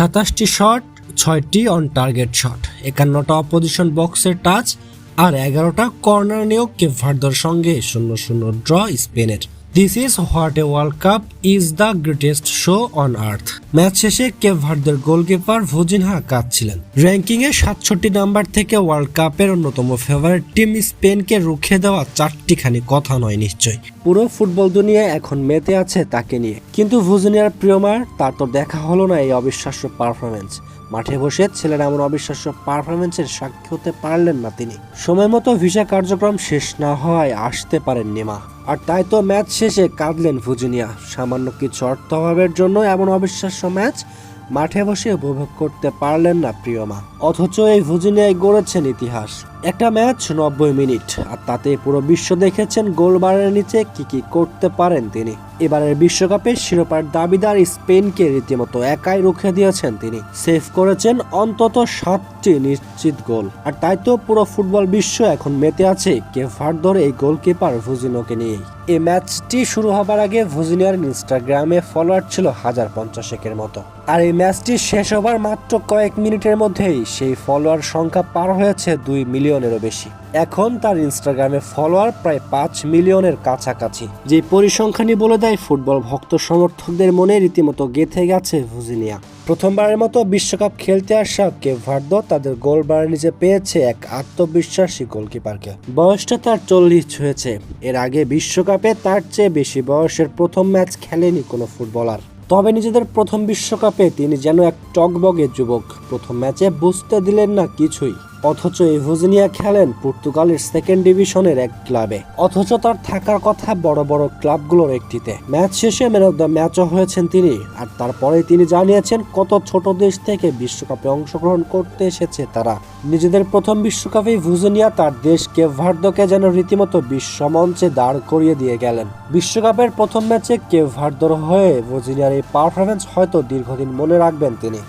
27টি shot, 6টি on target shot, 51টা opposition বক্সের touch আর 11টা corner নিয়েও কেপ ভার্দের সঙ্গে 0-0 ড্র স্পেনের। This is what a world cup is the greatest show on earth. Match শেষে Cape ভার্দের goalkeeper ভুজিনহা কাঁদছিলেন। র্যাঙ্কিংয়ে 67 number থেকে world কাপের অন্যতম ফেভারিট টিম স্পেনকে রুখে দেওয়া চারটিখানি কথা নয় নিশ্চয়ই। পুরো ফুটবল দুনিয়া এখন মেতে আছে তাকে নিয়ে, কিন্তু ভুজিনিয়ার প্রিয়মার তার তো দেখা হলো না এই অবিশ্বাস্য পারফরমেন্স। মাঠে বসে ছেলের এমন অবিশ্বাস্য পারফরমেন্সের সাক্ষী হতে পারলেন না তিনি। সময় মতো ভিসা কার্যক্রম শেষ না হওয়ায় আসতে পারেননি মা, আর তাই তো ম্যাচ শেষে কাঁদলেন ভুজিনিয়া। সামান্য কিছু অর্থাভাবের জন্য এমন অবিশ্বাস্য ম্যাচ মাঠে বসে উপভোগ করতে পারলেন না প্রিয় মা। অথচ এই ভুজিনিয়ায় গড়েছেন ইতিহাস। একটা ম্যাচ 90 মিনিট, আর তাতে পুরো বিশ্ব দেখেছেন গোলবারের নিচে কি কি করতে পারেন তিনি। এবারের বিশ্বকাপে শিরোপার দাবিদার স্পেনকে রীতিমতো একাই রুখে দিয়েছেন তিনি। সেভ করেছেন অন্তত 7টি নিশ্চিত গোল, আর তাই তো পুরো ফুটবল বিশ্ব এখন মেতে আছে কেপ ভার্দের এই গোলকিপার ভুজিনোকে নিয়েই। এই ম্যাচটি শুরু হবার আগে ভুজিনিয়ার ইনস্টাগ্রামে ফলোয়ার ছিল 1050 মতো, আর এই ম্যাচটি শেষ হবার মাত্র কয়েক মিনিটের মধ্যেই সেই ফলোয়ার সংখ্যা পার হয়েছে 2 মিলিয়নেরও বেশি। এখন তার ইনস্টাগ্রামে ফলোয়ার প্রায় 5 মিলিয়নের কাছাকাছি, যে পরিসংখ্যানই বলে দেয় ফুটবল ভক্ত সমর্থকদের মনে রীতিমতো গেঁথে গেছে ভুজিনিয়া। প্রথমবারের মতো বিশ্বকাপ খেলতে আসা কেপ ভার্দে তাদের গোলবারের নিচে পেয়েছে এক আত্মবিশ্বাসী গোলকিপারকে। বয়সটা তার 40 হয়েছে। এর আগে বিশ্বকাপে তার চেয়ে বেশি বয়সের প্রথম ম্যাচ খেলেনি কোনো ফুটবলার। তবে নিজেদের প্রথম বিশ্বকাপে তিনি যেন এক টকবগে যুবক। প্রথম ম্যাচে বুঝতে দিলেন না কিছুই, অথচ এই ভুজিনিয়া খেলেন পর্তুগালের সেকেন্ড ডিভিশনের এক ক্লাবে, অথচ তার থাকার কথা বড় বড় ক্লাবগুলোর একটিতে। ম্যাচ শেষে ম্যান অফ দ্য ম্যাচও হয়েছেন তিনি, আর তারপরে তিনি জানিয়েছেন কত ছোট দেশ থেকে বিশ্বকাপে অংশগ্রহণ করতে এসেছে তারা। নিজেদের প্রথম বিশ্বকাপে ভুজিনিয়া তার দেশ কেপ ভার্দেকে যেন রীতিমতো বিশ্বমঞ্চে দাঁড় করিয়ে দিয়ে গেলেন। বিশ্বকাপের প্রথম ম্যাচে কেপ ভার্দের হয়ে ভুজিনিয়ার এই পারফরমেন্স হয়তো দীর্ঘদিন মনে রাখবেন তিনি।